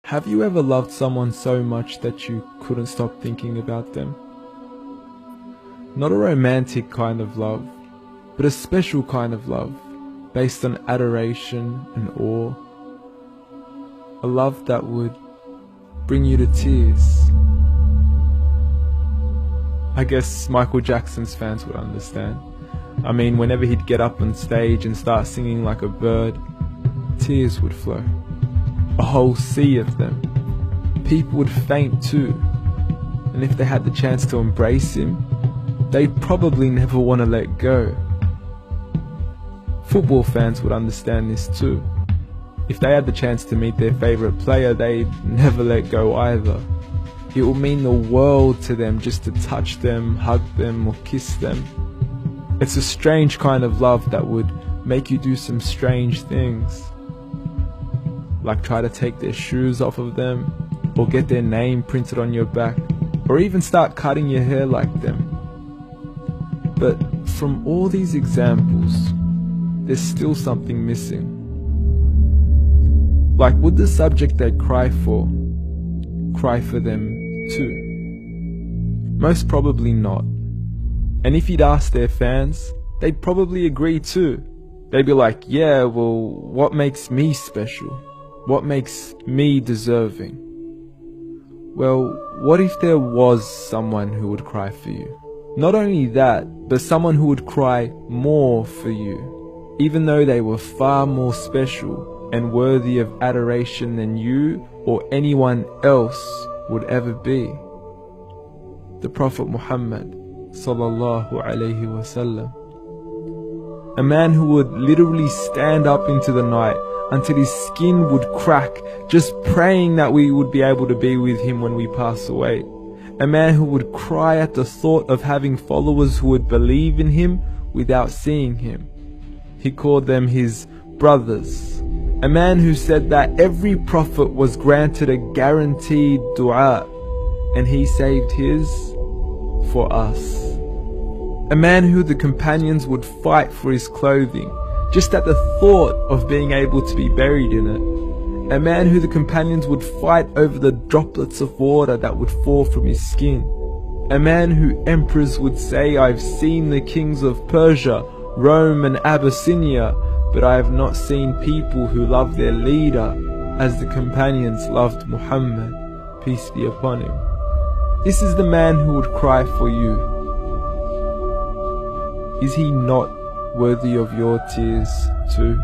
Have you ever loved someone so much that you couldn't stop thinking about them? Not a romantic kind of love, but a special kind of love, based on adoration and awe. A love that would bring you to tears. I guess Michael Jackson's fans would understand. I mean, whenever he'd get up on stage and start singing like a bird, tears would flow. A whole sea of them. People would faint too. And if they had the chance to embrace him, they'd probably never want to let go. Football fans would understand this too. If they had the chance to meet their favourite player, they'd never let go either. It would mean the world to them just to touch them, hug them, or kiss them. It's a strange kind of love that would make you do some strange things. Like try to take their shoes off of them, or get their name printed on your back, or even start cutting your hair like them. But from all these examples, there's still something missing. Like, would the subject they cry for them too? Most probably not. And if you'd ask their fans, they'd probably agree too. They'd be like, yeah, well, what makes me special? What makes me deserving? Well, what if there was someone who would cry for you? Not only that, but someone who would cry more for you, even though they were far more special and worthy of adoration than you or anyone else would ever be. The Prophet Muhammad sallallahu alaihi wasallam. A man who would literally stand up into the night until his skin would crack, just praying that we would be able to be with him when we pass away. A man who would cry at the thought of having followers who would believe in him without seeing him. He called them his brothers. A man who said that every prophet was granted a guaranteed dua, and he saved his for us. A man who the companions would fight for his clothing, just at the thought of being able to be buried in it. A man who the companions would fight over the droplets of water that would fall from his skin. A man who emperors would say, I've seen the kings of Persia, Rome and Abyssinia, but I have not seen people who love their leader as the companions loved Muhammad, peace be upon him. This is the man who would cry for you. Is he not worthy of your tears too?